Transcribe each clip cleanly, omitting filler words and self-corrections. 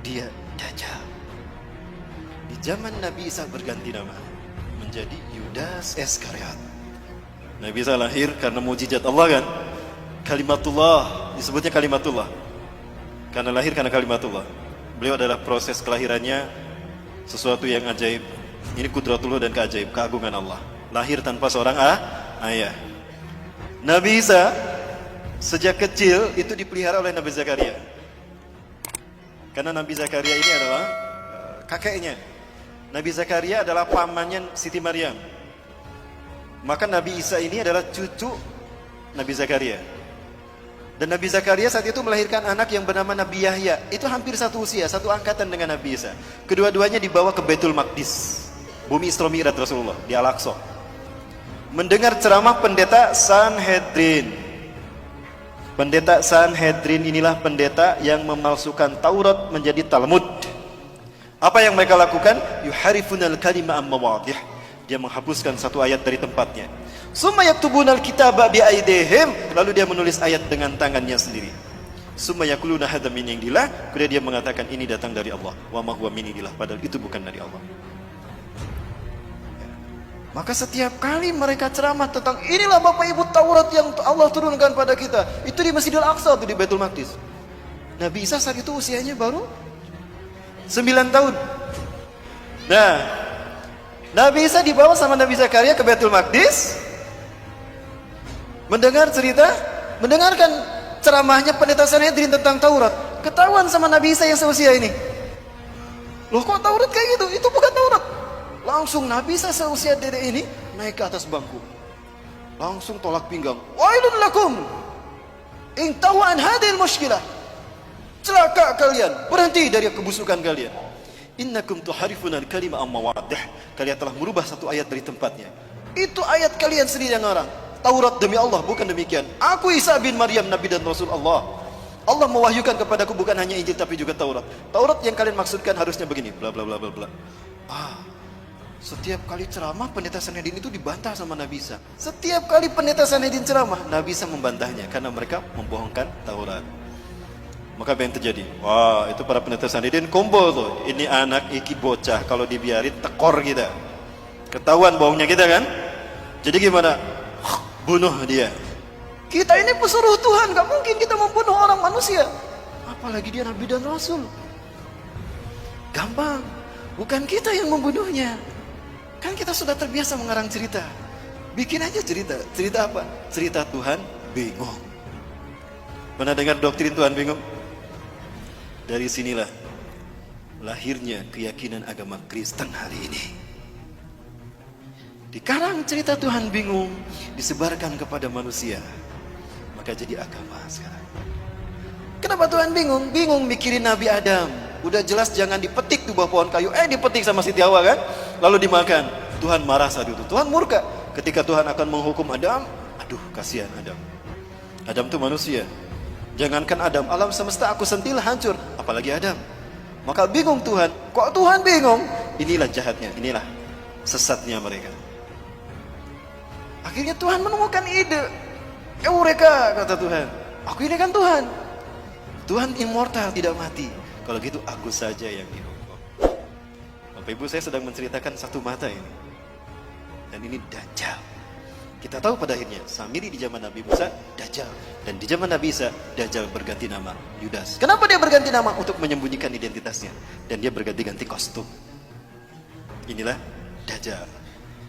dia Dajjal. Di zaman Nabi Isa berganti nama menjadi Yudas Iskariot. Nabi Isa lahir karena mujizat Allah kan, kalimatullah, disebutnya kalimatullah karena lahir karena kalimatullah. Beliau adalah proses kelahirannya sesuatu yang ajaib. Ini kudratullah dan keajaib, keagungan Allah. Lahir tanpa seorang ayah. Nabi Isa sejak kecil itu dipelihara oleh Nabi Zakaria. Karena Nabi Zakaria ini adalah kakeknya. Nabi Zakaria adalah pamannya Siti Maryam. Maka Nabi Isa ini adalah cucu Nabi Zakaria. Dan Nabi Zakaria saat itu melahirkan anak yang bernama Nabi Yahya. Itu hampir satu usia, satu angkatan dengan Nabi Isa. Kedua-duanya dibawa ke Baitul Maqdis, bumi Isra Mi'raj Rasulullah di Al-Aqsa. Mendengar ceramah pendeta Sanhedrin. Pendeta Sanhedrin inilah pendeta yang memalsukan Taurat menjadi Talmud. Apa yang mereka lakukan? Yuharifunal kalima am mawadih. Dia menghapuskan satu ayat dari tempatnya. Summa yaktubunal kitaba bi aidihim. Lalu dia menulis ayat dengan tangannya sendiri. Summa yaquluna hadza min indillah. Kemudian dia mengatakan ini datang dari Allah. Wa ma huwa min indillah, padahal itu bukan dari Allah. Maka setiap kali mereka ceramah tentang inilah Bapak Ibu Taurat yang Allah turunkan pada kita, itu di Masjidil Aqsa, itu di Baitul Maqdis. Nabi Isa saat itu usianya baru 9 tahun. Nah, Nabi Isa dibawa sama Nabi Zakaria ke Baitul Maqdis, mendengarkan ceramahnya pendeta Sanhedrin tentang Taurat. Ketahuan sama Nabi Isa yang seusia ini. Loh kok Taurat kayak gitu? Itu bukan Taurat. Langsung Nabi Isa seusia dedek ini naik ke atas bangku. Langsung tolak pinggang. Wailun lakum in tahu an hadhil mushkilah. Celaka kalian, berhenti dari kebusukan kalian. Innakum tuharifuna al-kalima am mawadih. Kalian telah merubah satu ayat dari tempatnya. Itu ayat kalian sendiri yang ngarang. Taurat demi Allah, bukan demikian. Aku Isa bin Maryam, Nabi dan Rasul Allah. Allah mewahyukan kepadaku bukan hanya Injil tapi juga Taurat. Taurat yang kalian maksudkan harusnya begini, bla bla bla bla bla. Setiap kali ceramah pendeta Sanhedrin itu dibantah sama Nabi Isa. Setiap kali pendeta Sanhedrin ceramah, Nabi Isa membantahnya karena mereka membohongkan Taurat. Maka apa yang terjadi? Wah, itu para pendeta Sanhedrin kumpul tuh. Ini anak iki bocah, kalau dibiarin tekor kita. Ketahuan bohongnya kita kan? Jadi gimana? Bunuh dia. Kita ini pesuruh Tuhan, gak mungkin kita membunuh orang manusia. Apalagi dia Nabi dan Rasul. Gampang. Bukan kita yang membunuhnya. Kan kita sudah terbiasa mengarang cerita. Bikin aja cerita. Cerita apa? Cerita Tuhan bingung. Pernah dengar doktrin Tuhan bingung? Dari sinilah lahirnya keyakinan agama Kristen hari ini. Dikarang cerita Tuhan bingung, disebarkan kepada manusia. Maka jadi agama sekarang. Kenapa Tuhan bingung? Bingung mikirin Nabi Adam. Udah jelas jangan dipetik tuh buah pohon kayu. Dipetik sama Siti Hawa kan? Lalu dimakan. Tuhan marah saat itu. Tuhan murka. Ketika Tuhan akan menghukum Adam, aduh kasihan Adam. Adam tuh manusia. Jangankan Adam, alam semesta aku sentil hancur. Apalagi Adam. Maka bingung Tuhan. Kok Tuhan bingung? Inilah jahatnya, inilah sesatnya mereka. Akhirnya Tuhan menemukan ide. Eureka, kata Tuhan. Aku ini kan Tuhan. Tuhan immortal, tidak mati. Kalau gitu aku saja yang dihukum. Bapak Ibu, saya sedang menceritakan satu mata ini. Dan ini Dajjal. Kita tahu pada akhirnya Samiri di zaman Nabi Musa Dajjal, dan di zaman Nabi Isa Dajjal berganti nama Yudas. Kenapa dia berganti nama? Untuk menyembunyikan identitasnya. Dan dia berganti-ganti kostum. Inilah Dajjal.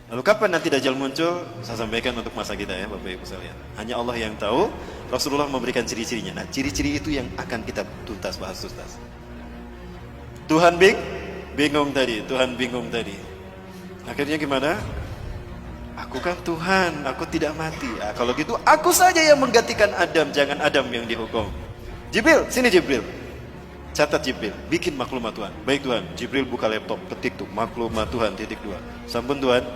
Lalu kapan nanti Dajjal muncul? Saya sampaikan untuk masa kita ya Bapak Ibu sekalian. Hanya Allah yang tahu. Rasulullah memberikan ciri-cirinya. Nah, ciri-ciri itu yang akan kita bahas tuntas. Tuhan bingung tadi. Tuhan bingung tadi. Akhirnya gimana? Aku kan Tuhan, aku tidak mati. Kalau gitu aku saja yang menggantikan Adam, jangan Adam yang dihukum. Jibril, sini Jibril. Catat Jibril, bikin maklumat Tuhan. Baik Tuhan. Jibril buka laptop, ketik tuh maklumat Tuhan _2. Sampun Tuhan.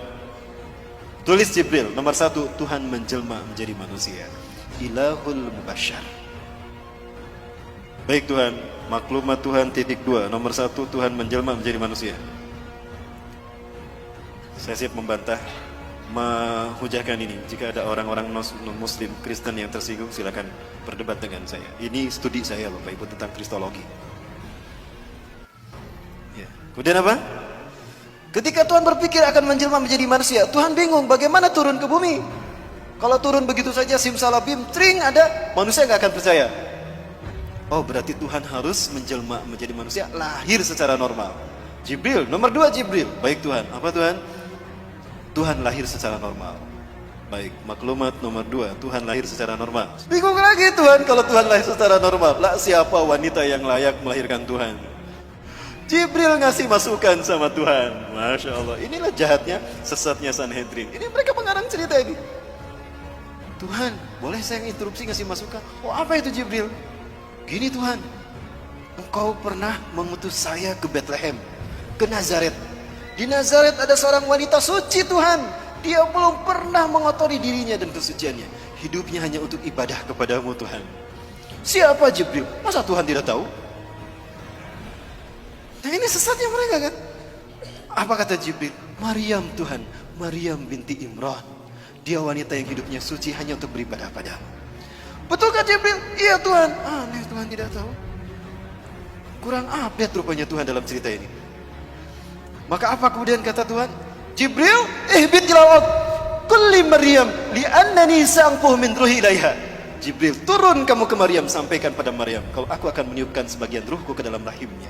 Tulis Jibril, nomor 1, Tuhan menjelma menjadi manusia. Ilahul Mubasyar. Baik Tuhan, maklumat Tuhan _2. Nomor 1, Tuhan menjelma menjadi manusia. Saya siap membantah, menghujahkan ini. Jika ada orang-orang non-muslim, Kristen yang tersinggung, silakan. silakan berdebat dengan saya. Ini studi saya Bapak Ibu tentang Kristologi. Kemudian apa? Ketika Tuhan berpikir akan menjelma menjadi manusia, Tuhan bingung bagaimana turun ke bumi. Kalau turun begitu saja simsalabim, tring ada, manusia nggak akan percaya. Oh, berarti Tuhan harus menjelma menjadi manusia, lahir secara normal. Jibril, nomor 2 Jibril. Baik Tuhan, apa Tuhan? Tuhan lahir secara normal. Baik, maklumat nomor 2, Tuhan lahir secara normal. Bingung lagi Tuhan, kalau Tuhan lahir secara normal, lah siapa wanita yang layak melahirkan Tuhan? Jibril ngasih masukan sama Tuhan. Masya Allah, inilah jahatnya, sesatnya Sanhedrin. Ini mereka mengarang cerita ini. Tuhan, boleh saya interupsi ngasih masukan? Oh, apa itu Jibril? Gini Tuhan, Engkau pernah mengutus saya ke Bethlehem, ke Nazaret. Di Nazaret ada seorang wanita suci Tuhan. Dia belum pernah mengotori dirinya dan kesuciannya. Hidupnya hanya untuk ibadah kepadamu Tuhan. Siapa Jibril? Masa Tuhan tidak tahu? Nah ini sesatnya mereka kan. Apa kata Jibril? Maryam Tuhan, Maryam binti Imran. Dia wanita yang hidupnya suci hanya untuk beribadah padamu. Betulkah Jibril? Iya Tuhan. Aneh, Tuhan tidak tahu. Kurang update rupanya Tuhan dalam cerita ini. Maka apa kemudian kata Tuhan? Jibril, ihbit ilal kulli Maryam li'annani sa'anfuh min ruhi ilaiha. Jibril, turun kamu ke Maryam, sampaikan pada Maryam, kalau aku akan meniupkan sebagian ruhku ke dalam rahimnya.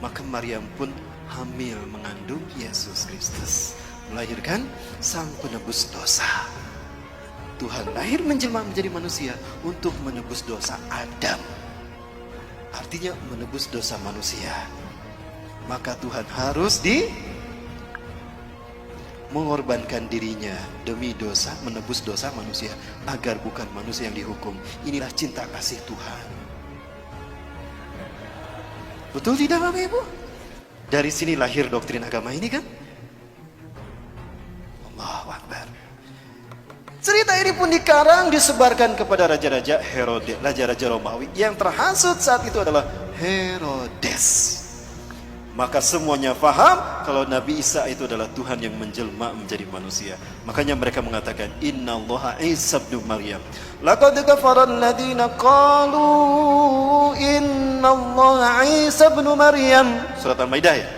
Maka Maryam pun hamil mengandung Yesus Kristus, melahirkan sang penebus dosa. Tuhan lahir menjelma menjadi manusia untuk menebus dosa Adam. Artinya menebus dosa manusia. Maka Tuhan harus mengorbankan dirinya demi dosa, menebus dosa manusia, agar bukan manusia yang dihukum. Inilah cinta kasih Tuhan. Betul tidak Bapak Ibu? Dari sini lahir doktrin agama ini kan? Allahu Akbar. Cerita ini pun dikarang, disebarkan kepada raja-raja Herodes, raja-raja Romawi. Yang terhasut saat itu adalah Herodes. Maka semuanya faham kalau Nabi Isa itu adalah Tuhan yang menjelma menjadi manusia. Makanya mereka mengatakan Innallaha Isa ibnu Maryam. Laqad kafara alladziina qalu Innallaha Isa ibnu Maryam. Surat Al-Maidah ya.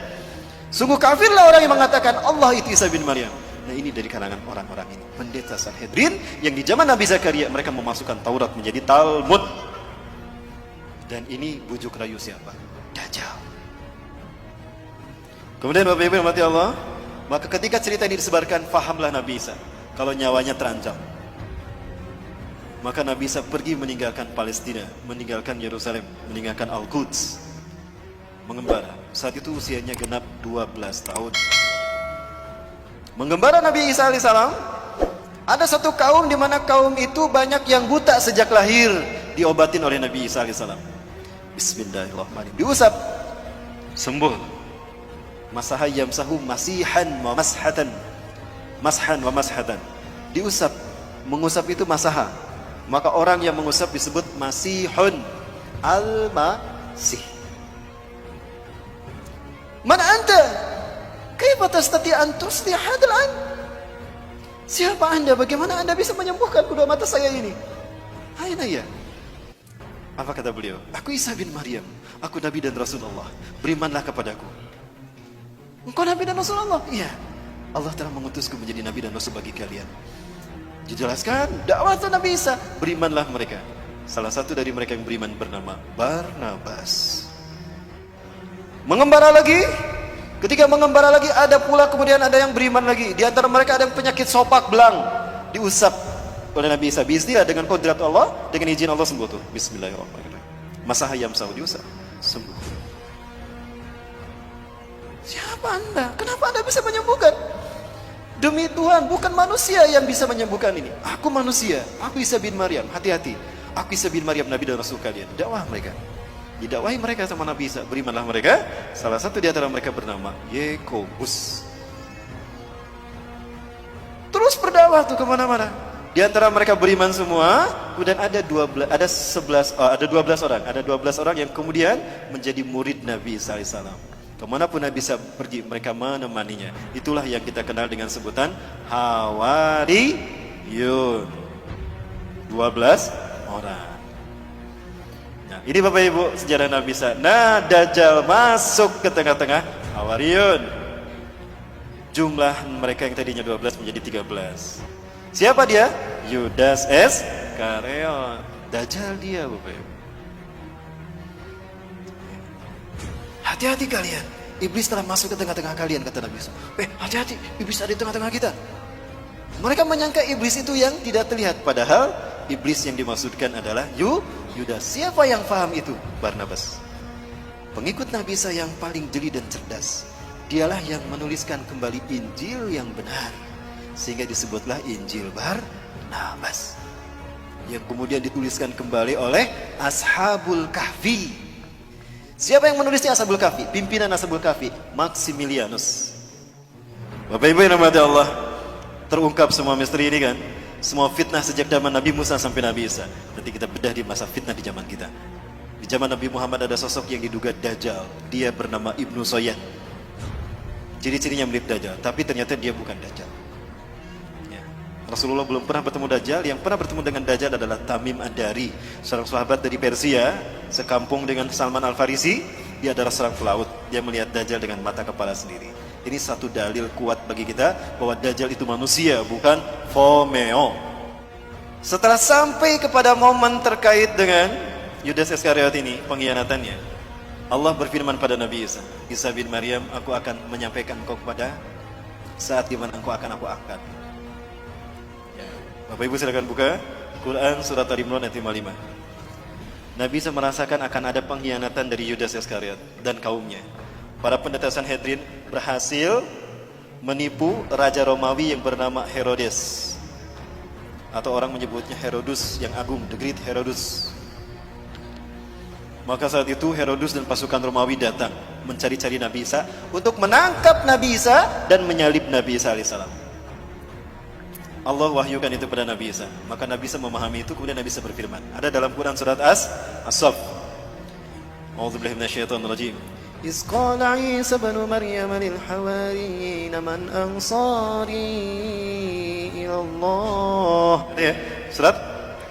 Sungguh kafirlah orang yang mengatakan Allah itu Isa bin Maryam. Nah ini dari kalangan orang-orang ini, pendeta Sanhedrin yang di zaman Nabi Zakaria mereka memasukkan Taurat menjadi Talmud. Dan ini bujuk rayu siapa? Dajjal. Kemudian Bapak Ibu mati Allah, maka ketika cerita ini disebarkan, fahamlah Nabi Isa kalau nyawanya terancam. Maka Nabi Isa pergi meninggalkan Palestina, meninggalkan Yerusalem, meninggalkan Al-Quds, mengembara. Saat itu usianya genap 12 tahun. Mengembara Nabi Isa alaihissalam, ada satu kaum di mana kaum itu banyak yang buta sejak lahir, diobatin oleh Nabi Isa alaihissalam. Bismillahirrahmanirrahim. Diusap, sembuh. Masaha yamsahu masihan wa mashatan. Mashan wa mashatan. Diusap, mengusap itu masaha. Maka orang yang mengusap disebut masihun al-masih. Man anta? Kaifa tastati an tusliha hadal an? Siapa Anda? Bagaimana Anda bisa menyembuhkan kedua mata saya ini? Aina ya? Apa kata beliau? Aku Isa bin Maryam, aku Nabi dan Rasulullah. Berimanlah kepadaku. Engkau Nabi dan Rasulullah? Iya. Allah telah mengutusku menjadi Nabi dan Rasul bagi kalian. Dijelaskan dakwah Nabi Isa, berimanlah mereka. Salah satu dari mereka yang beriman bernama Barnabas. Mengembara lagi. Ketika mengembara lagi, ada pula kemudian ada yang beriman lagi. Di antara mereka ada yang penyakit sopak belang, diusap oleh Nabi Isa. Bismillah, dengan kodrat Allah, dengan izin Allah sembuh tuh. Bismillahirrahmanirrahim. Masaha yamsahu, diusap, sembuh. Siapa Anda? Kenapa Anda bisa menyembuhkan? Demi Tuhan, bukan manusia yang bisa menyembuhkan ini. Aku manusia, aku Isa bin Maryam. Hati-hati, aku Isa bin Maryam, Nabi dan Rasul kalian. Dakwah mereka. Didakwahi mereka sama Nabi Isa, berimanlah mereka. Salah satu di antara mereka bernama Yakobus. Terus berdakwah tuh kemana-mana. Di antara mereka beriman semua. Kemudian ada 12 orang. Ada 12 orang yang kemudian menjadi murid Nabi Isa alaihissalam. Kemanapun Nabi Isa pergi, mereka menemaninya. Itulah yang kita kenal dengan sebutan Hawariyun. 12 orang. Nah, ini Bapak Ibu sejarah Nabi Isa. Nah, Dajjal masuk ke tengah-tengah Hawariyun. Jumlah mereka yang tadinya 12 menjadi 13. Siapa dia? Yudas Iskariot. Dajjal dia, Bapak Ibu. Hati-hati kalian. Iblis telah masuk ke tengah-tengah kalian, kata Nabi Musa. Hati-hati, iblis ada di tengah-tengah kita. Mereka menyangka iblis itu yang tidak terlihat, padahal iblis yang dimaksudkan adalah Yudas. Siapa yang paham itu? Barnabas. Pengikut Nabi Isa yang paling jeli dan cerdas. Dialah yang menuliskan kembali Injil yang benar, sehingga disebutlah Injil Barnabas, yang kemudian dituliskan kembali oleh Ashabul Kahfi. Siapa yang menulisnya Ashabul Kahfi? Pimpinan Ashabul Kahfi, Maximilianus. Bapak Ibu yang dirahmati Allah, terungkap semua misteri ini kan? Semua fitnah sejak zaman Nabi Musa sampai Nabi Isa. Nanti kita bedah di masa fitnah di zaman kita. Di zaman Nabi Muhammad ada sosok yang diduga Dajjal. Dia bernama Ibnu Soyad. Ciri-cirinya mirip Dajjal, tapi ternyata dia bukan Dajjal. Ya. Rasulullah belum pernah bertemu Dajjal. Yang pernah bertemu dengan Dajjal adalah Tamim Ad-Dari, seorang sahabat dari Persia, sekampung dengan Salman Al-Farisi. Dia adalah seorang pelaut. Dia melihat Dajjal dengan mata kepala sendiri. Ini satu dalil kuat bagi kita bahwa Dajjal itu manusia, bukan Fomeo. Setelah sampai kepada momen terkait dengan Yudas Iskariot ini, pengkhianatannya, Allah berfirman pada Nabi Isa, Isa bin Maryam, aku akan menyampaikan engkau kepada saat di mana engkau akan aku angkat. Ya. Bapak Ibu silakan buka Quran surat Al-Imran ayat 55. Nabi Isa merasakan akan ada pengkhianatan dari Yudas Iskariot dan kaumnya. Para pendeta Sanhedrin berhasil menipu Raja Romawi yang bernama Herodes, atau orang menyebutnya Herodus yang agung, the Great Herodus. Maka saat itu Herodus dan pasukan Romawi datang mencari-cari Nabi Isa untuk menangkap Nabi Isa dan menyalib Nabi Isa alaihissalam. Allah wahyukan itu pada Nabi Isa. Maka Nabi Isa memahami itu, kemudian Nabi Isa berfirman. Ada dalam Quran surat As-Saff. A'udzubillahi minasyaitonir rajim. إذ قال عيسى ابن مريم للحواريين من أنصاري إلى الله. Surat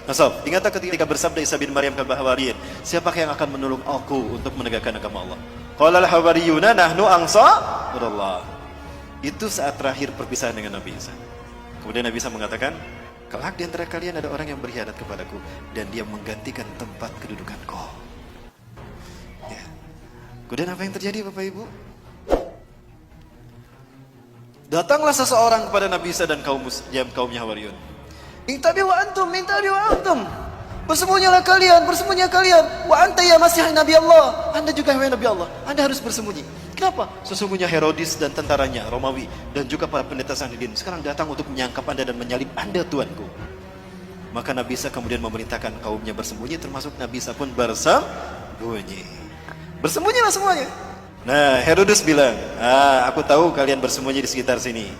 As-Saff. Ingatlah ketika bersabda Isa bin Maryam kepada Hawariyin, siapakah yang akan menolong aku untuk menegakkan agama Allah? Qala al-hawariyuna nahnu ansarullah. Itu saat terakhir perpisahan dengan Nabi Isa. Kemudian Nabi Isa mengatakan, kelak di antara kalian ada orang yang berkhianat kepadaku dan dia menggantikan tempat kedudukanku. Ya. Kemudian apa yang terjadi Bapak Ibu? Datanglah seseorang kepada Nabi Isa dan kaumnya Hawariyun. Intabi wa antum, intabi wa antum. Bersembunyilah kalian, bersembunyilah kalian. Wa anta ya Masih Nabi Allah. Anda juga wahai Nabi Allah. Anda harus bersembunyi. Kenapa? Sesungguhnya Herodes dan tentaranya Romawi dan juga para pendeta Sanhedrin sekarang datang untuk menyangkap Anda dan menyalib Anda Tuanku. Maka Nabi Isa kemudian memerintahkan kaumnya bersembunyi, termasuk Nabi Isa pun bersembunyi. Bersembunyilah semuanya. Nah, Herodes bilang, aku tahu kalian bersembunyi di sekitar sini.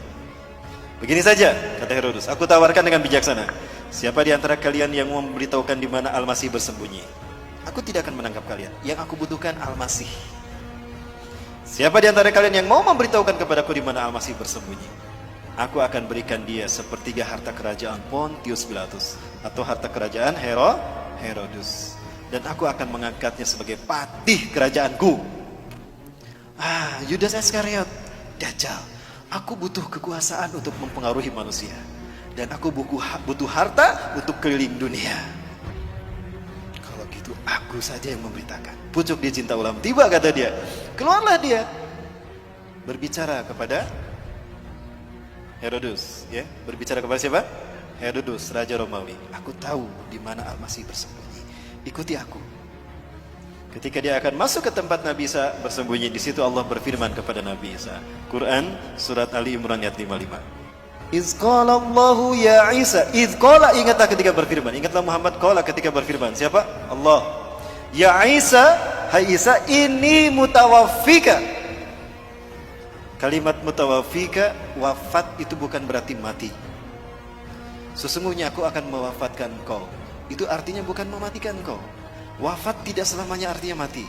Begini saja, kata Herodes, aku tawarkan dengan bijaksana. Siapa di antara kalian yang mau memberitahukan di mana Al-Masih bersembunyi? Aku tidak akan menangkap kalian. Yang aku butuhkan Al-Masih. Siapa di antara kalian yang mau memberitahukan kepadaku di mana Al-Masih bersembunyi? Aku akan berikan dia sepertiga harta kerajaan Pontius Pilatus atau harta kerajaan Herodes. Dan aku akan mengangkatnya sebagai patih kerajaanku. Yudas Iskariot, Dajjal. Aku butuh kekuasaan untuk mempengaruhi manusia. Dan aku butuh harta untuk keliling dunia. Kalau gitu aku saja yang memberitakan. Pucuk dia cinta ulam. Tiba kata dia. Keluarlah dia. Berbicara kepada Herodes. Ya, berbicara kepada siapa? Herodes, Raja Romawi. Aku tahu di mana Al-Masih bersembunyi. Ikuti aku. Ketika dia akan masuk ke tempat Nabi Isa bersembunyi, di situ Allah berfirman kepada Nabi Isa. Quran surat Ali Imran ayat 55. Iz qala Allahu ya Isa. Iz qala, ingatlah ketika berfirman. Ingatlah Muhammad qala ketika berfirman. Siapa? Allah. Ya Isa, hai Isa, ini mutawaffika. Kalimat mutawaffika, wafat itu bukan berarti mati. Sesungguhnya aku akan mewafatkan kau. Itu artinya bukan mematikan kau. Wafat tidak selamanya artinya mati.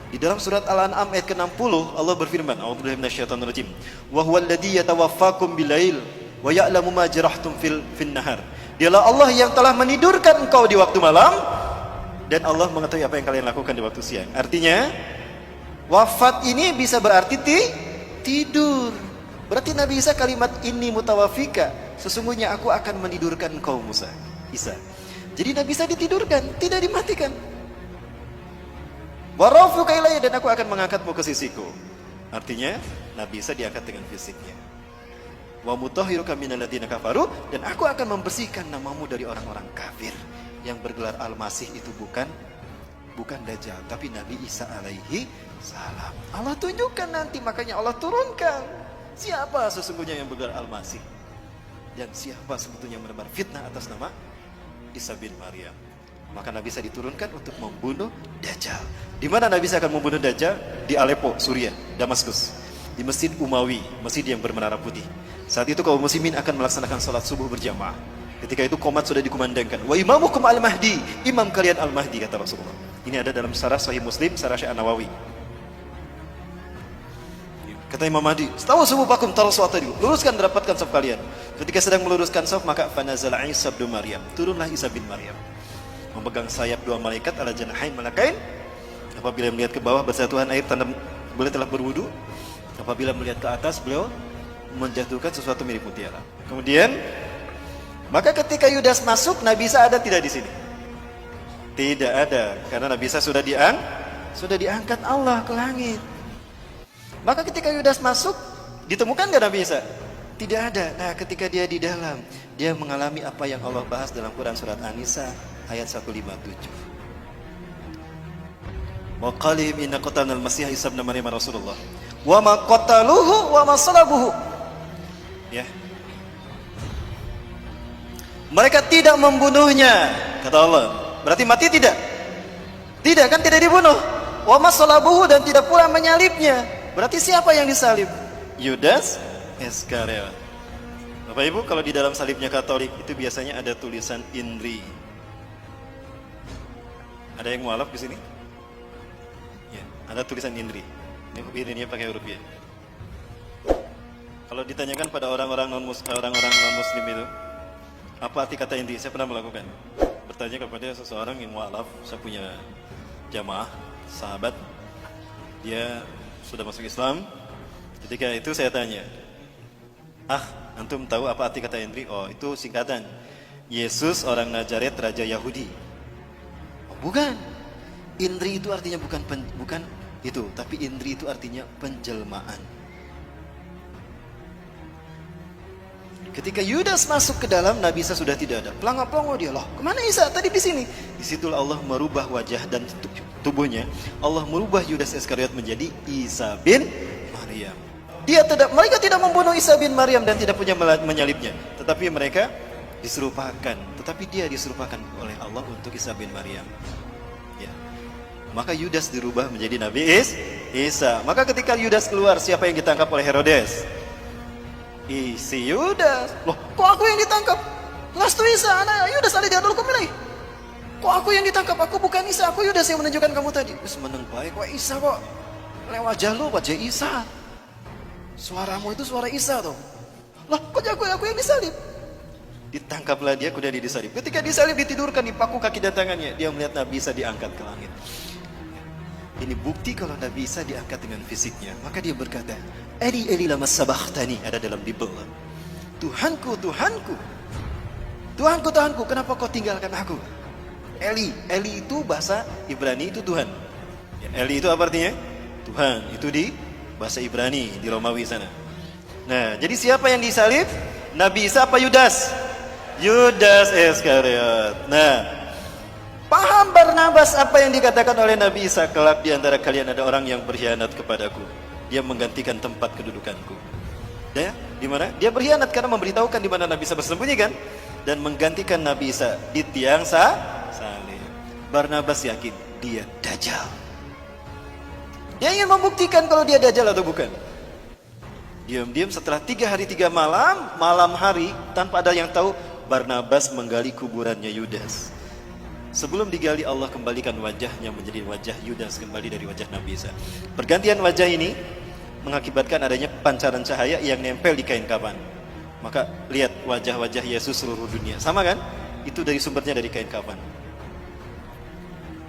Di dalam surat Al-An'am ayat ke-60 Allah berfirman, A'udzubillahi minasyaitonir rajim. Wa huwal ladzi yatawaffakum bilail wa ya'lamu ma jarahtum fil nahar. Dialah Allah yang telah menidurkan engkau di waktu malam dan Allah mengetahui apa yang kalian lakukan di waktu siang. Artinya wafat ini bisa berarti tidur. Berarti Nabi Isa kalimat ini mutawafika, sesungguhnya aku akan menidurkan engkau Isa. Jadi Nabi Isa ditidurkan, tidak dimatikan. Wa rafuka ilayya, dan aku akan mengangkatmu ke sisiku. Artinya Nabi Isa diangkat dengan fisiknya. Wa mutahhiruka minal ladzina kafaru, dan aku akan membersihkan namamu dari orang-orang kafir. Yang bergelar Al-Masih itu bukan Dajjal, tapi Nabi Isa alaihi salam. Allah tunjukkan nanti, makanya Allah turunkan siapa sesungguhnya yang bergelar Al-Masih dan siapa sebetulnya menebar fitnah atas nama Isa bin Maryam. Maka Nabi Isa diturunkan untuk membunuh Dajjal. Di mana Nabi Isa akan membunuh Dajjal? Di Aleppo, Suriah, Damaskus, di Masjid Umawi, masjid yang bermenara putih. Saat itu kaum muslimin akan melaksanakan salat subuh berjamaah. Ketika itu qomat sudah dikumandangkan. Wa imamukum al-Mahdi, imam kalian al-Mahdi, kata Rasulullah. Ini ada dalam syarah Sahih Muslim, syarah Syekh An-Nawawi. Kata Imam Mahdi, "Stawu subuhakum tarasu'atadu." Luruskan, dapatkan saf kalian. Ketika sedang meluruskan saf, maka fanazala Isa bin Maryam. Turunlah Isa bin Maryam. Memegang sayap dua malaikat ala janahain malakain. Apabila melihat ke bawah bersatuan air tanda beliau telah berwudu. Apabila melihat ke atas beliau menjatuhkan sesuatu mirip mutiara. Kemudian maka ketika Yudas masuk, Nabi Isa ada tidak di sini? Tidak ada, karena Nabi Isa sudah diangkat Allah ke langit. Maka ketika Yudas masuk, ditemukan nggak Nabi Isa? Tidak ada. Nah, ketika dia di dalam, dia mengalami apa yang Allah bahas dalam Quran surat An-Nisa ayat 157. Wa qalihim inna qatalnal masih Isa ibn Maryam Rasulullah. Wa ma qataluhu wa ma salabuhu. Ya. Mereka tidak membunuhnya, kata Allah. Berarti mati tidak? Tidak, kan tidak dibunuh. Wa ma salabuhu, dan tidak pula menyalibnya. Berarti siapa yang disalib? Yudas Iskariot. Bapak Ibu, kalau di dalam salibnya Katolik itu biasanya ada tulisan INRI. Ada yang mualaf di sini? Ya, ada tulisan INRI. Ini pakai huruf ya. Kalau ditanyakan pada orang-orang non muslim itu, apa arti kata INRI? Saya pernah melakukan. Bertanya kepada seseorang yang mualaf, saya punya jamaah, sahabat, dia sudah masuk Islam. Ketika itu saya tanya, antum tahu apa arti kata INRI? Oh, itu singkatan Yesus orang Nazaret, Raja Yahudi. Oh, bukan. INRI itu artinya bukan itu, tapi INRI itu artinya penjelmaan. Ketika Yudas masuk ke dalam, Nabi Isa sudah tidak ada. Pelangap-pelongo dia, loh, kemana Isa? Tadi di sini. Disitulah Allah merubah wajah dan tubuhnya. Allah merubah Yudas Iskariot menjadi Isa bin Maryam. Mereka tidak membunuh Isa bin Maryam dan tidak punya menyalibnya, tetapi mereka diserupakan. Tetapi dia diserupakan oleh Allah untuk Isa bin Maryam. Ya. Maka Yudas dirubah menjadi Nabi Isa. Maka ketika Yudas keluar, siapa yang ditangkap oleh Herodes? Si Yudas. Loh, kok aku yang ditangkap? Lastu Isa, anak Yudas ada di adul kumilai. Kok aku yang ditangkap? Aku bukan Isa, aku Yudas yang menunjukkan kamu tadi. Terus meneng baik, kok Isa kok? Lewat wajah lu, wajah Isa. Suaramu itu suara Isa tuh. Loh, kok aku yang disalib? Ditangkaplah dia, kemudian disalib. Ketika disalib, ditidurkan, dipaku kaki dan tangannya. Dia melihat Nabi Isa diangkat ke langit. Ini bukti kalau Nabi Isa diangkat dengan fisiknya. Maka dia berkata, Eli Eli lama sabakhtani, ada dalam Bible. Tuhanku, Tuhanku, Tuhanku, Tuhanku, kenapa kau tinggalkan aku? Eli itu bahasa Ibrani itu Tuhan. Ya, Eli itu apa artinya? Tuhan. Itu di bahasa Ibrani, di Romawi sana. Nah, jadi siapa yang disalib? Nabi Isa apa Yudas? Yudas Iskariot. Nah, paham Barnabas apa yang dikatakan oleh Nabi Isa? Kelak di antara kalian ada orang yang berkhianat kepadaku. Dia menggantikan tempat kedudukanku. Ya, di mana? Dia berkhianat karena memberitahukan di mana Nabi Isa bersembunyi kan, dan menggantikan Nabi Isa di tiang salib. Barnabas yakin dia Dajjal. Dia ingin membuktikan kalau dia Dajjal atau bukan. Diam-diam setelah 3 hari 3 malam hari tanpa ada yang tahu, Barnabas menggali kuburannya Yudas. Sebelum digali, Allah kembalikan wajahnya menjadi wajah Yudas kembali dari wajah Nabi Isa. Pergantian wajah ini mengakibatkan adanya pancaran cahaya yang nempel di kain kafan. Maka lihat wajah-wajah Yesus seluruh dunia. Sama kan? Itu dari sumbernya dari kain kafan.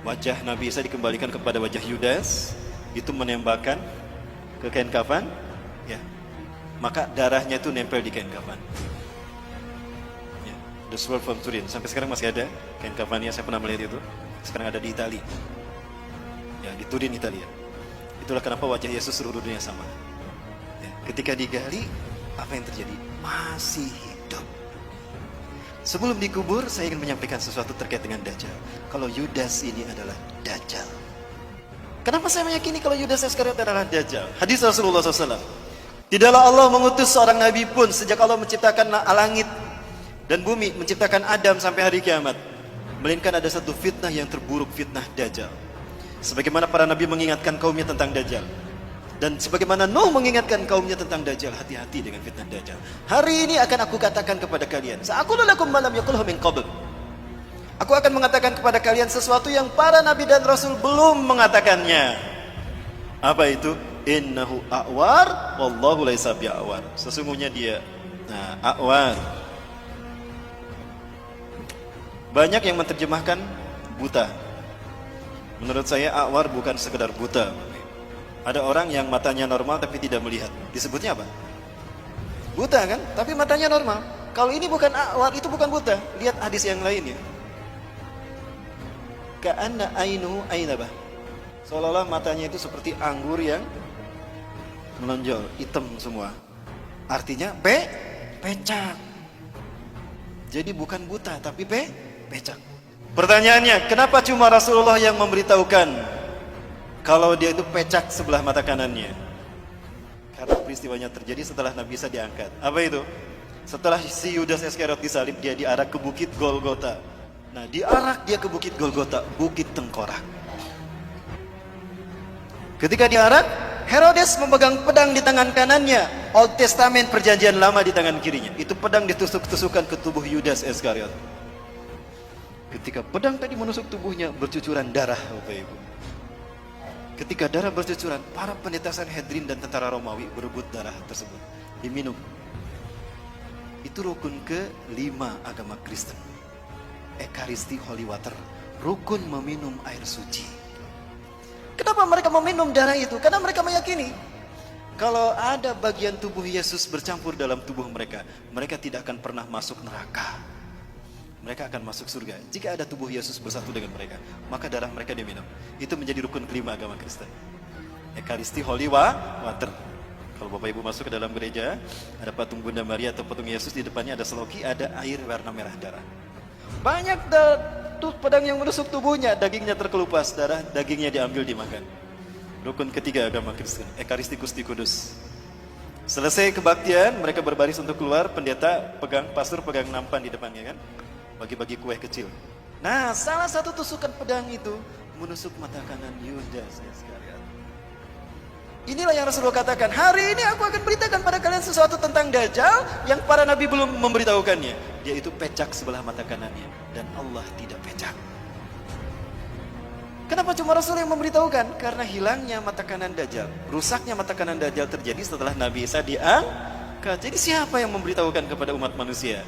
Wajah Nabi Isa dikembalikan kepada wajah Yudas. Itu menembakkan ke kain kafan. ya, maka darahnya itu nempel di kain kafan. Ya, the sword from Turin, sampai sekarang masih ada kain kafannya, saya pernah melihat itu. Sekarang ada di Italia, ya, di Turin, Italia. Itulah kenapa wajah Yesus seluruh dunia sama. Ya, ketika digali, apa yang terjadi? Masih hidup. Sebelum dikubur, saya ingin menyampaikan sesuatu terkait dengan Dajjal. Kalau Yudas ini adalah Dajjal. Kenapa saya meyakini kalau Yudas Iskariot adalah Dajjal? Hadis Rasulullah SAW. Tidaklah Allah mengutus seorang nabi pun sejak Allah menciptakan langit dan bumi, menciptakan Adam sampai hari kiamat, melainkan ada satu fitnah yang terburuk, fitnah Dajjal. Sebagaimana para nabi mengingatkan kaumnya tentang Dajjal, dan sebagaimana Nuh mengingatkan kaumnya tentang Dajjal, hati-hati dengan fitnah Dajjal. Hari ini akan aku katakan kepada kalian, sa'aqulu lakum ma lam yaqulhu min qabl. Aku akan mengatakan kepada kalian sesuatu yang para nabi dan rasul belum mengatakannya. Apa itu? Innahu a'war wallahu laisa bi'awar. Sesungguhnya dia a'war. Banyak yang menerjemahkan buta. Menurut saya a'war bukan sekedar buta. Ada orang yang matanya normal tapi tidak melihat. Disebutnya apa? Buta kan? Tapi matanya normal. Kalau ini bukan a'war, itu bukan buta. Lihat hadis yang lain ya. Ka'anna ainuhu ainabah. Seolah-olah matanya itu seperti anggur yang menonjol, hitam semua. Artinya pecak. Jadi bukan buta tapi pecak. Pertanyaannya, kenapa cuma Rasulullah yang memberitahukan kalau dia itu pecak sebelah mata kanannya? Karena peristiwanya terjadi setelah Nabi Isa diangkat. Apa itu? Setelah si Yudas Iskariot disalib, dia diarak ke bukit Golgota. Nah, diarak dia ke bukit Golgota, bukit tengkorak. Ketika diarak, Herodes memegang pedang di tangan kanannya, Old Testament perjanjian lama di tangan kirinya. Itu pedang ditusuk-tusukan ke tubuh Yudas Iskariot. Ketika pedang tadi menusuk tubuhnya, bercucuran darah, Bapak Ibu. Ketika darah bercucuran, para pendeta Sanhedrin dan tentara Romawi berebut darah tersebut, diminum. Itu rukun ke-5 agama Kristen. Ekaristi Holy Water, rukun meminum air suci. Kenapa mereka meminum darah itu? Karena mereka meyakini kalau ada bagian tubuh Yesus bercampur dalam tubuh mereka, mereka tidak akan pernah masuk neraka. Mereka akan masuk surga. Jika ada tubuh Yesus bersatu dengan mereka, maka darah mereka diminum. Itu menjadi rukun ke-5 agama Kristen. Ekaristi Holy Water. Kalau Bapak Ibu masuk ke dalam gereja, ada patung Bunda Maria atau patung Yesus, di depannya ada seloki, ada air warna merah darah. Banyak tuh pedang yang menusuk tubuhnya, dagingnya terkelupas, darah dagingnya diambil dimakan. Rukun ke-3 agama Kristen, Ekaristi Gusti Kudus. Selesai kebaktian, mereka berbaris untuk keluar, pendeta pastor pegang nampan di depannya kan, bagi-bagi kue kecil. Nah, salah satu tusukan pedang itu menusuk mata kanan Yudas Iskariot. Inilah yang Rasulullah katakan, hari ini aku akan beritakan pada kalian sesuatu tentang Dajjal yang para nabi belum memberitahukannya. Dia itu pecak sebelah mata kanannya, dan Allah tidak pecak. Kenapa cuma Rasul yang memberitahukan? Karena hilangnya mata kanan Dajjal, rusaknya mata kanan Dajjal terjadi setelah Nabi Isa diangkat. Jadi siapa yang memberitahukan kepada umat manusia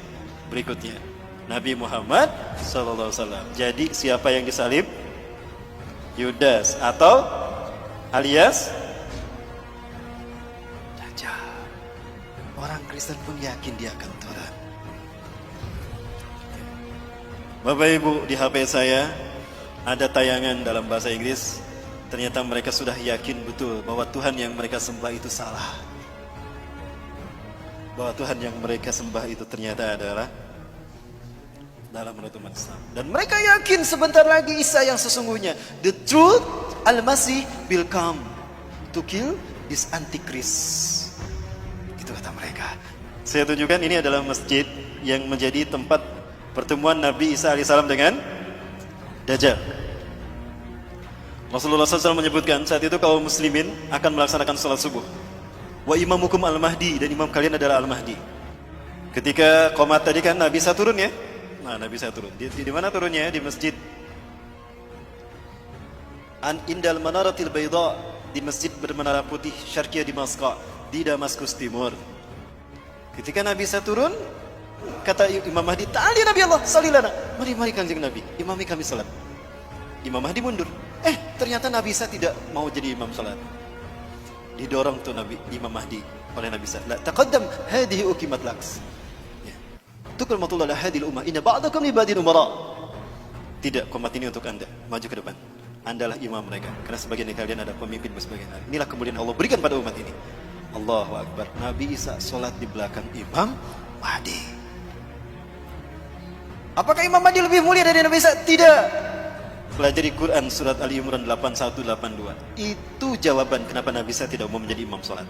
berikutnya? Nabi Muhammad SAW. Jadi siapa yang disalib? Yudas atau alias Dajjal. Orang Kristen pun yakin dia akan turun. Bapak Ibu, di HP saya ada tayangan dalam bahasa Inggris. Ternyata mereka sudah yakin betul bahwa Tuhan yang mereka sembah itu salah. Bahwa Tuhan yang mereka sembah itu ternyata adalah dalam menurut umat Islam. Dan mereka yakin sebentar lagi Isa yang sesungguhnya, the truth, Al-Masih will come to kill this Antichrist. Itu kata mereka. Saya tunjukkan, ini adalah masjid yang menjadi tempat pertemuan Nabi Isa alaihissalam dengan Dajjal. Rasulullah SAW menyebutkan saat itu kaum muslimin akan melaksanakan salat subuh. Wa imamukum al-mahdi, dan imam kalian adalah al-mahdi. Ketika qomat tadi kan Nabi Isa turun ya. Nah, Nabi Isa turun. Di mana turunnya? Di masjid Indal Manaratil Bayda, di masjid bermenara putih Syarqiyah Damaskus, di Damaskus Timur. Ketika Nabi Isa turun, kata Imam Mahdi, "Ta'ali Nabi Allah, salilana." Mari Kanjeng Nabi, imami kami salat. Imam Mahdi mundur. Ternyata Nabi Isa tidak mau jadi imam salat. Didorong tuh Imam Mahdi oleh Nabi Isa. La taqaddam hadhihi uqimat laks. Ya. Tukrimatullah la hadhil ummah inna ba'dakum li ba'din umara. Tidak, umat ini untuk Anda. Maju ke depan. Andalah imam mereka. Karena sebagian dari kalian ada pemimpin sebagian hari. Inilah kemudian Allah berikan pada umat ini. Allahu Akbar. Nabi Isa sholat di belakang Imam Mahdi. Apakah Imam Mahdi lebih mulia dari Nabi Isa? Tidak. Pelajari Quran surat Ali Imran 81-82. Itu jawaban kenapa Nabi Isa tidak mau menjadi imam sholat.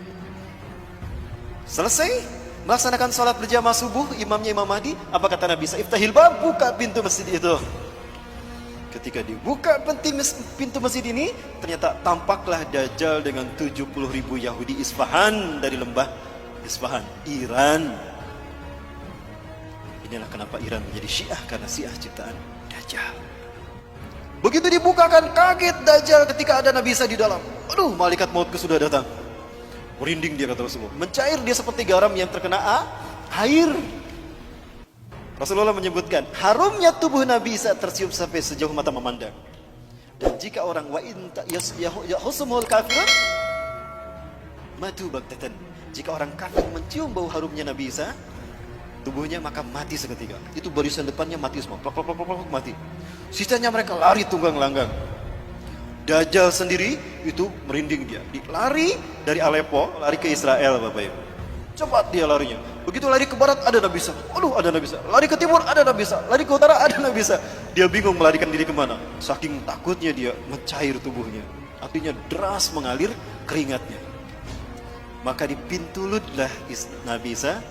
Selesai melaksanakan sholat berjamaah subuh, imamnya Imam Mahdi. Apa kata Nabi Isa? Iftahil bab, buka pintu masjid itu. Ketika dibuka pintu masjid ini, ternyata tampaklah Dajjal dengan 70.000 Yahudi Isfahan dari lembah Isfahan, Iran. Inilah kenapa Iran menjadi Syiah, karena Syiah ciptaan Dajjal. Begitu dibukakan, kaget Dajjal ketika ada Nabi Isa di dalam. Aduh, malaikat maut sudah datang. Merinding dia, kata Rasulullah. Mencair dia seperti garam yang terkena air. Rasulullah menyebutkan, harumnya tubuh Nabi Isa tercium sampai sejauh mata memandang. Dan jika orang wa in yahusumul kafirun matu baghtatan. Jika orang kafir mencium bau harumnya Nabi Isa, tubuhnya maka mati seketika. Itu barisan depannya mati semua, plak, mati. Sisanya mereka lari tunggang langgang. Dajjal sendiri itu merinding dia. Lari dari Aleppo, lari ke Israel, Bapak Ibu. Cepat dia larinya. Begitu lari ke barat ada Nabi Isa. Aduh, ada Nabi Isa. Lari ke timur ada Nabi Isa. Lari ke utara ada Nabi Isa. Dia bingung melarikan diri kemana. Saking takutnya dia mencair tubuhnya. Artinya deras mengalir keringatnya. Maka di pintu Ludlah Nabi Isa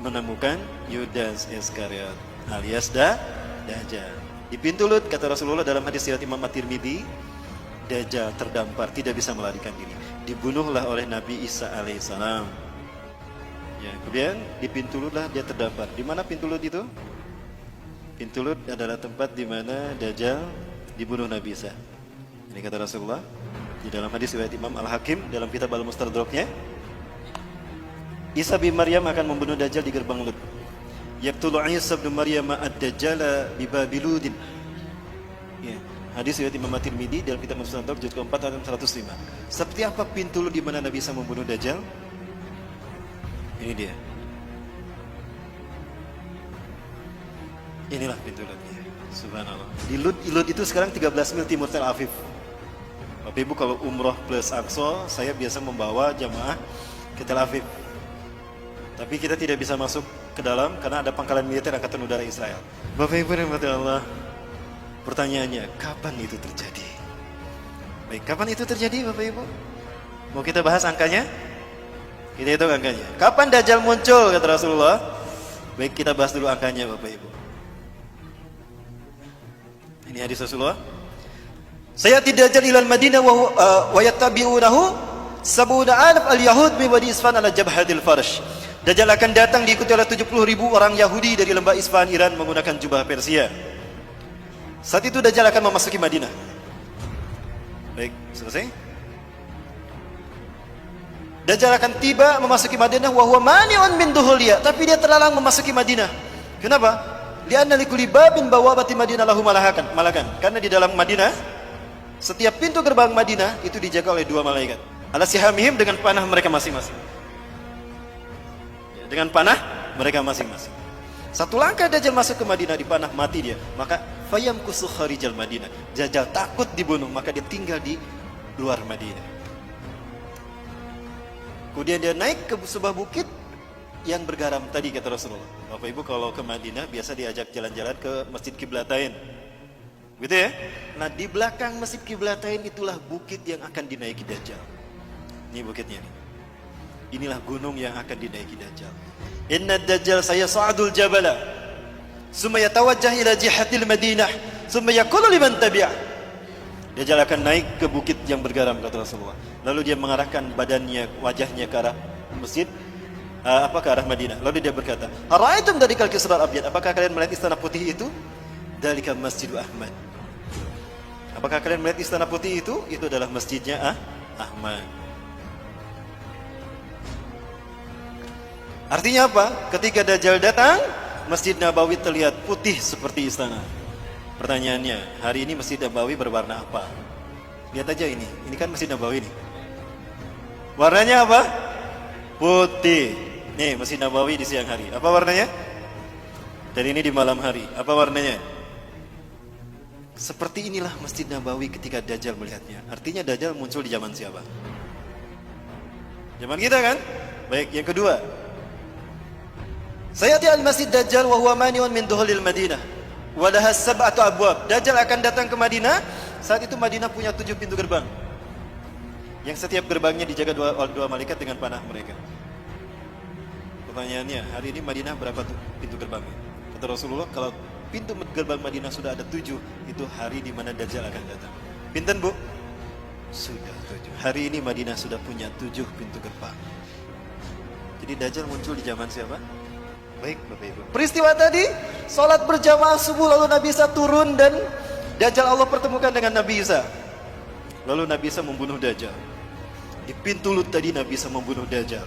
menemukan Yudas Iskariot alias Dajjal. Di pintu Lut, kata Rasulullah dalam hadis riwayat Imam At-Tirmidzi, Dajjal terdampar, tidak bisa melarikan diri. Dibunuhlah oleh Nabi Isa alaihissalam. Ya, kemudian di pintu Lut lah dia terdampar. Di mana pintu Lut itu? Pintu Lut adalah tempat di mana Dajjal dibunuh Nabi Isa. Ini kata Rasulullah di dalam hadis riwayat Imam Al-Hakim dalam kitab Al-Mustadraknya. Isa bin Maryam akan membunuh Dajjal di gerbang Lut. Yaqtulu Isa bin Maryam ad-Dajjal bi Babiludin. Ya, hadis riwayat Imam At-Tirmidzi dalam kitab Mustadrak juz ke-4 ayat 105. Seperti apa pintu Lut di mana Nabi Isa membunuh Dajjal? Ini dia. Inilah pintu Lutnya. Subhanallah. Di Lut itu sekarang 13 mil timur Tel Aviv. Bapak Ibu kalau umroh plus Aqsa, saya biasa membawa jamaah ke Tel Aviv. Tapi kita tidak bisa masuk ke dalam karena ada pangkalan militer Angkatan Udara Israel. Bapak Ibu rahmatullah. Pertanyaannya, kapan itu terjadi? Baik, kapan itu terjadi Bapak Ibu? Mau kita bahas angkanya? Kita hitung angkanya. Kapan Dajjal muncul kata Rasulullah? Baik, kita bahas dulu angkanya Bapak Ibu. Ini hadis Rasulullah. Sayati Dajjal ilal Madinah wa yattabi'unahu sab'una alaf al-yahud min wadi Isfahan ala jabhatil farsh. Dajjal akan datang diikuti oleh 70.000 orang Yahudi dari lembah Isfahan Iran menggunakan jubah Persia. Saat itu Dajjal akan memasuki Madinah. Baik, selesai. Dajjal akan tiba memasuki Madinah wa huwa mani'un min duhuliya, tapi dia terlarang memasuki Madinah. Kenapa? Li'anna likulli babin bawabati Madinah lahu malakan. Karena di dalam Madinah setiap pintu gerbang Madinah itu dijaga oleh dua malaikat. Ala sihamihim dengan panah mereka masing-masing. Dengan panah mereka masing-masing. Satu langkah Dajjal masuk ke Madinah dipanah mati dia. Maka fayam kusuh kharijal Madinah. Dajjal takut dibunuh maka dia tinggal di luar Madinah. Kemudian dia naik ke sebuah bukit yang bergaram tadi kata Rasulullah. Bapak Ibu kalau ke Madinah biasa diajak jalan-jalan ke Masjid Qiblatain. Gitu ya. Nah di belakang Masjid Qiblatain itulah bukit yang akan dinaiki Dajjal. Ini bukitnya nih. Inilah gunung yang akan dinaiki Dajjal. Inna Dajjal sayas'adul jabala summa yatawajjah ila jihatil Madinah summa yaqulu liman tabi'ah. Dajjal akan naik ke bukit yang bergaram kata Rasulullah. Lalu dia mengarahkan badannya, wajahnya ke arah masjid, ke arah Madinah. Lalu dia berkata, "Ara'aitum dalikal kisrar abyad? Apakah kalian melihat istana putih itu? Dalika Masjidu Ahmad." Apakah kalian melihat istana putih itu? Itu adalah masjidnya Ahmad. Artinya apa? Ketika Dajjal datang, Masjid Nabawi terlihat putih seperti istana. Pertanyaannya, hari ini Masjid Nabawi berwarna apa? Lihat aja ini kan Masjid Nabawi nih. Warnanya apa? Putih. Nih, Masjid Nabawi di siang hari. Apa warnanya? Dan ini di malam hari. Apa warnanya? Seperti inilah Masjid Nabawi ketika Dajjal melihatnya. Artinya Dajjal muncul di zaman siapa? Zaman kita kan? Baik, yang kedua. Sayati al-Masjid Dajjal wa huwa mani'un min dukhulil Madinah. Wa laha sab'atu abwab. Dajjal akan datang ke Madinah. Saat itu Madinah punya 7 pintu gerbang. Yang setiap gerbangnya dijaga dua malaikat dengan panah mereka. Pertanyaannya, hari ini Madinah berapa pintu gerbangnya? Kata Rasulullah, kalau pintu gerbang Madinah sudah ada 7, itu hari di mana Dajjal akan datang. Pinten bu? Sudah 7. Hari ini Madinah sudah punya 7 pintu gerbang. Jadi Dajjal muncul di zaman siapa? Baik Bapak Ibu. Peristiwa tadi, sholat berjamaah subuh, lalu Nabi Isa turun dan Dajjal Allah pertemukan dengan Nabi Isa. Lalu Nabi Isa membunuh Dajjal. Di pintu Lut tadi Nabi Isa membunuh Dajjal.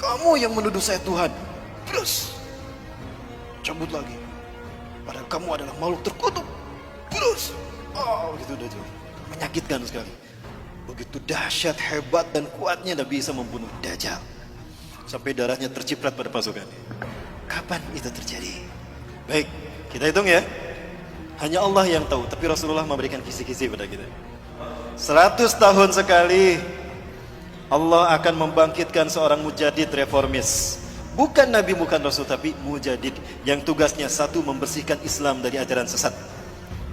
Kamu yang menuduh saya Tuhan, terus cabut lagi. Padahal kamu adalah makhluk terkutuk. Terus, gitu Dajjal. Menyakitkan sekali. Begitu dahsyat, hebat dan kuatnya Nabi Isa membunuh Dajjal. Sampai darahnya terciprat pada pasukannya. Kapan itu terjadi? Baik, kita hitung ya. Hanya Allah yang tahu, tapi Rasulullah memberikan kisi-kisi pada kita. 100 tahun sekali Allah akan membangkitkan seorang mujadid reformis. Bukan Nabi, bukan Rasul, tapi mujadid yang tugasnya satu, membersihkan Islam dari ajaran sesat.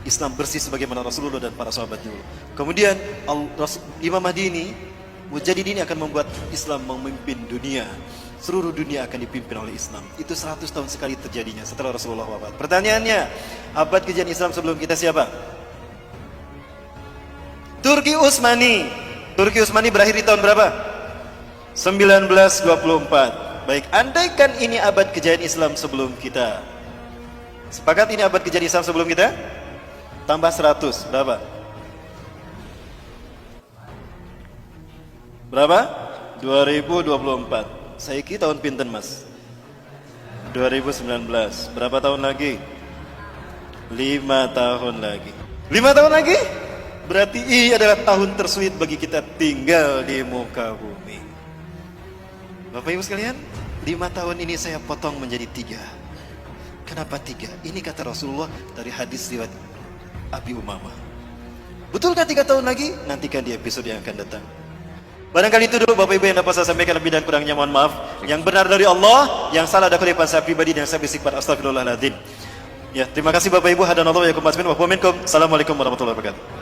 Islam bersih sebagaimana Rasulullah dan para sahabat dulu. Kemudian Imam Mahdi ini, mujadid ini akan membuat Islam memimpin dunia. Seluruh dunia akan dipimpin oleh Islam. Itu 100 tahun sekali terjadinya setelah Rasulullah wafat. Pertanyaannya, abad kejadian Islam sebelum kita siapa? Turki Utsmani. Turki Utsmani berakhir di tahun berapa? 1924. Baik, andaikan ini abad kejadian Islam sebelum kita. Sepakat ini abad kejadian Islam sebelum kita? Tambah 100, berapa? Berapa? 2024. Saiki tahun pinten mas? 2019. Berapa tahun lagi? 5 tahun lagi. 5 tahun lagi? Berarti ini adalah tahun tersulit bagi kita tinggal di muka bumi. Bapak Ibu sekalian, 5 tahun ini saya potong menjadi 3. Kenapa 3? Ini kata Rasulullah dari hadis riwayat Abi Umamah. Betulkah 3 tahun lagi? Nantikan di episode yang akan datang. Barangkali itu dulu Bapak Ibu yang dapat saya sampaikan, lebih dan kurangnya mohon maaf. Yang benar dari Allah, yang salah ada kutipan saya pribadi dan saya beristighfar, astagfirullahaladzim. Ya, terima kasih Bapak Ibu. Hadanallahu wa yakum. Assalamualaikum warahmatullahi wabarakatuh.